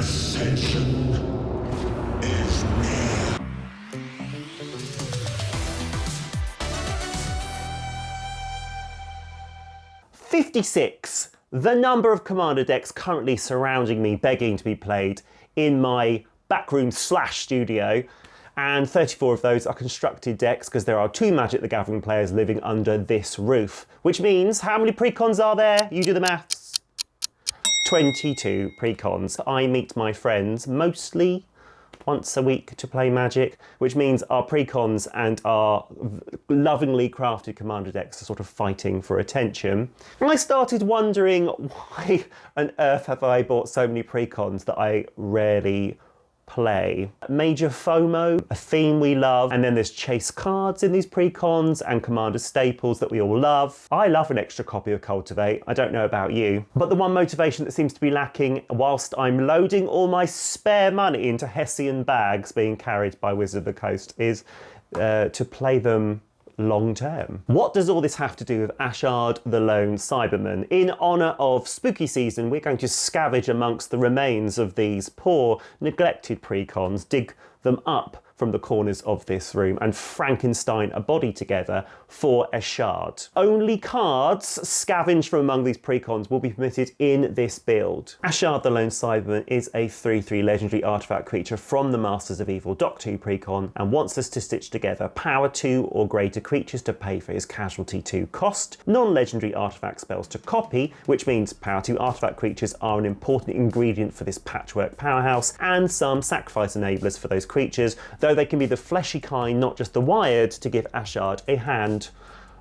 Ascension is near. "56, the number of commander decks currently surrounding me begging to be played in my backroom / studio, and 34 of those are constructed decks because there are 2 Magic the Gathering players living under this roof. Which means, how many precons are there? You do the maths. 22 precons. I meet my friends mostly once a week to play Magic, which means our precons and our lovingly crafted commander decks are sort of fighting for attention. And I started wondering, why on earth have I bought so many precons that I rarely play? Major FOMO, a theme we love, and then there's chase cards in these precons and commander staples that we all love. I love an extra copy of Cultivate, I don't know about you. But the one motivation that seems to be lacking whilst I'm loading all my spare money into Hessian bags being carried by Wizard of the Coast is to play them long term. What does all this have to do with Ashad the Lone Cyberman? In honour of spooky season, we're going to scavenge amongst the remains of these poor, neglected precons, dig them up from the corners of this room and Frankenstein a body together for Ashad. Only cards scavenged from among these precons will be permitted in this build. Ashad the Lone Cyberman is a 3/3 legendary artifact creature from the Masters of Evil Dock 2 precon and wants us to stitch together power 2 or greater creatures to pay for his casualty 2 cost, non-legendary artifact spells to copy, which means power 2 artifact creatures are an important ingredient for this patchwork powerhouse, and some sacrifice enablers for those creatures, though they can be the fleshy kind, not just the wired, to give Ashad a hand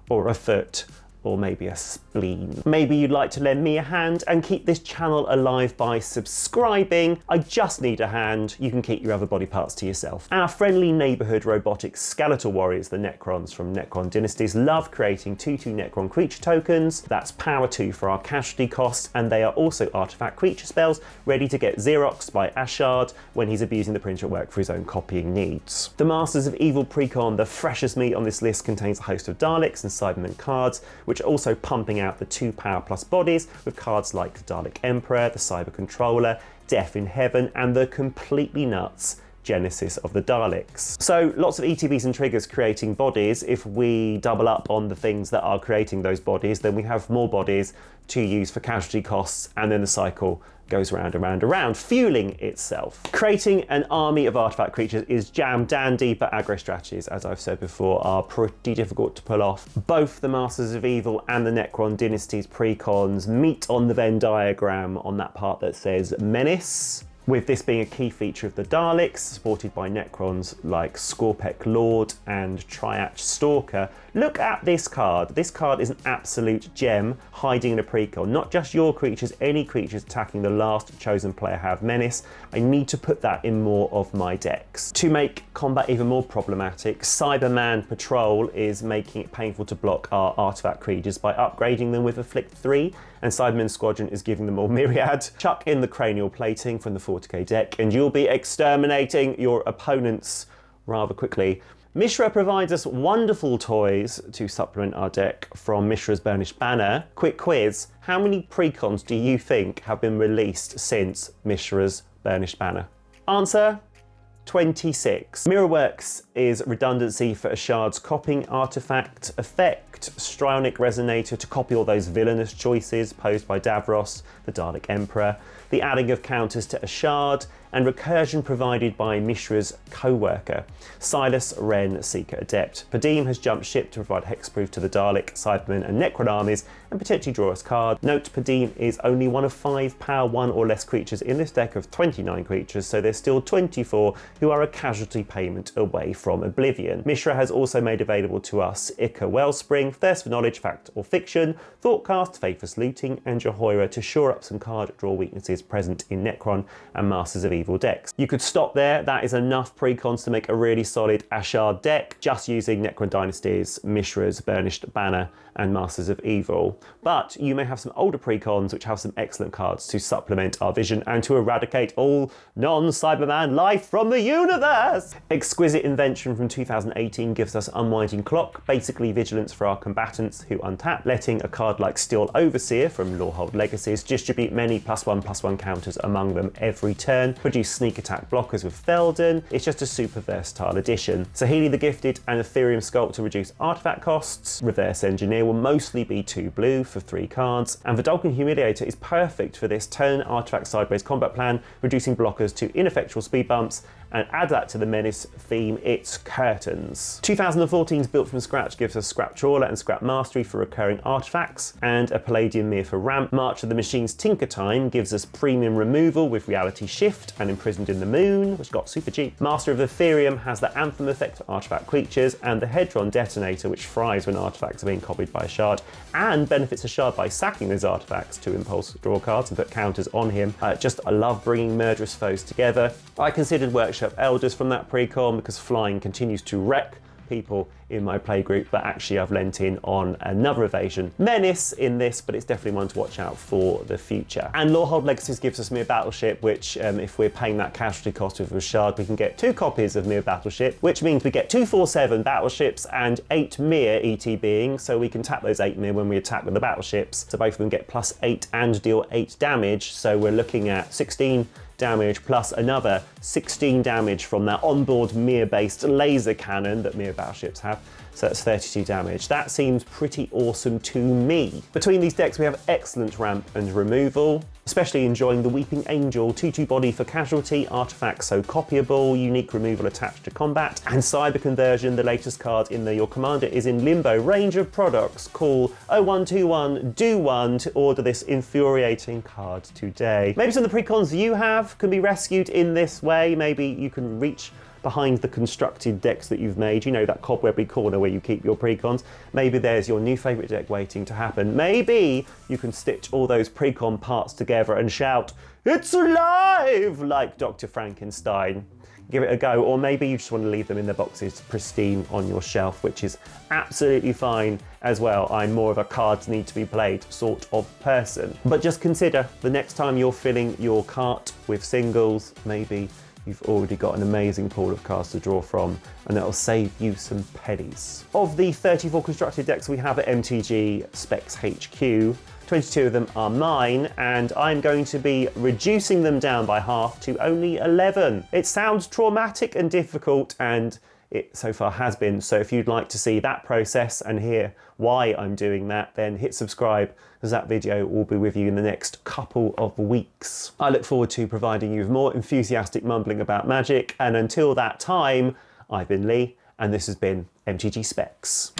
or a foot or maybe a spleen. Maybe you'd like to lend me a hand and keep this channel alive by subscribing. I just need a hand. You can keep your other body parts to yourself. Our friendly neighbourhood robotic skeletal warriors, the Necrons from Necron Dynasties, love creating 2/2 Necron creature tokens. That's power 2 for our casualty cost, and they are also artifact creature spells ready to get Xeroxed by Ashad when he's abusing the printer at work for his own copying needs. The Masters of Evil precon, the freshest meat on this list, contains a host of Daleks and Cybermen cards, which are also pumping out the 2 power plus bodies with cards like the Dalek Emperor, the Cyber Controller, Death in Heaven, and the completely nuts Genesis of the Daleks. So lots of ETBs and triggers creating bodies. If we double up on the things that are creating those bodies, then we have more bodies to use for casualty costs, and then the cycle goes round and round and round, fueling itself. Creating an army of artifact creatures is jam dandy, but aggro strategies, as I've said before, are pretty difficult to pull off. Both the Masters of Evil and the Necron Dynasties precons meet on the Venn diagram on that part that says Menace, with this being a key feature of the Daleks, supported by Necrons like Skorpek Lord and Triach Stalker. Look at this card. This card is an absolute gem hiding in a precon. Not just your creatures, any creatures attacking the last chosen player have Menace. I need to put that in more of my decks. To make combat even more problematic, Cyberman Patrol is making it painful to block our artifact creatures by upgrading them with Afflict 3, and Cyberman Squadron is giving them all Myriad. Chuck in the cranial plating from the 40k deck and you'll be exterminating your opponents rather quickly. Mishra provides us wonderful toys to supplement our deck from Mishra's Burnished Banner. Quick quiz, how many precons do you think have been released since Mishra's Burnished Banner? Answer: 26. Mirrorworks is redundancy for Ashad's copying artifact effect, Strionic Resonator to copy all those villainous choices posed by Davros, the Dalek Emperor, the adding of counters to Ashad, and recursion provided by Mishra's co-worker, Silas Wren Seeker Adept. Padim has jumped ship to provide hexproof to the Dalek, Cybermen and Necron armies and potentially draw us card. Note, Padim is only one of 5 power 1 or less creatures in this deck of 29 creatures, so there's still 24 who are a casualty payment away from oblivion. Mishra has also made available to us Ica Wellspring, Thirst for Knowledge, Fact or Fiction, Thoughtcast, Faithless Looting, and Jehoira to shore up some card draw weaknesses present in Necron and Masters of Evil decks. You could stop there. That is enough precons to make a really solid Ashad deck, just using Necron Dynasties, Mishra's Burnished Banner, and Masters of Evil. But you may have some older precons which have some excellent cards to supplement our vision and to eradicate all non-Cyberman life from the universe. Exquisite Invention from 2018 gives us Unwinding Clock, basically vigilance for our combatants who untap, letting a card like Steel Overseer from Lorehold Legacies distribute many +1/+1 counters among them every turn, produce sneak attack blockers with Felden. It's just a super versatile addition. Sahili the Gifted and Ethereum Sculptor reduce artifact costs. Reverse Engineer will mostly be 2 blue for 3 cards, and Vidalcan Humiliator is perfect for this turn artifact sideways combat plan, reducing blockers to ineffectual speed bumps, and add that to the Menace theme, it's curtains. 2014's Built from Scratch gives us Scrap Trawler and Scrap Mastery for recurring artifacts, and a Palladium Mirror for ramp. March of the Machines Tinker Time gives us premium removal with Reality Shift and Imprisoned in the Moon, which got super cheap. Master of Ethereum has the Anthem effect for artifact creatures, and the Hedron Detonator, which fries when artifacts are being copied by Ashad, and benefits Ashad by sacking those artifacts to impulse draw cards and put counters on him. I love bringing murderous foes together. I considered Workshop Elders from that precon because flying continues to wreck people in my playgroup, but actually I've lent in on another evasion Menace in this, but it's definitely one to watch out for the future. And Lorehold Legacies gives us Mere Battleship, which if we're paying that casualty cost with Ashad, we can get 2 copies of Mere Battleship, which means we get 2 4/7 battleships and 8 Mere ET beings, so we can tap those 8 Mere when we attack with the battleships, so both of them get +8 and deal 8 damage, so we're looking at 16 damage plus another 16 damage from that onboard Mere-based laser cannon that Mere battleships have. So that's 32 damage. That seems pretty awesome to me. Between these decks we have excellent ramp and removal, especially enjoying the Weeping Angel 2/2 body for casualty, artifacts so copyable, unique removal attached to combat, and Cyber Conversion, the latest card in the Your Commander is in Limbo range of products. Call 0121 do 1 to order this infuriating card today. Maybe some of the precons you have can be rescued in this way. Maybe you can reach behind the constructed decks that you've made, you know, that cobwebby corner where you keep your precons. Maybe there's your new favourite deck waiting to happen. Maybe you can stitch all those precon parts together and shout, "It's alive!" like Dr. Frankenstein. Give it a go, or maybe you just want to leave them in the boxes pristine on your shelf, which is absolutely fine as well. I'm more of a cards need to be played sort of person. But just consider the next time you're filling your cart with singles, maybe you've already got an amazing pool of cards to draw from, and that'll save you some pennies. Of the 34 constructed decks we have at MTG Specs HQ, 22 of them are mine, and I'm going to be reducing them down by half to only 11. It sounds traumatic and difficult, and it so far has been, so if you'd like to see that process and hear why I'm doing that, then hit subscribe, as that video will be with you in the next couple of weeks. I look forward to providing you with more enthusiastic mumbling about Magic, and until that time, I've been Lee, and this has been MTG Specs.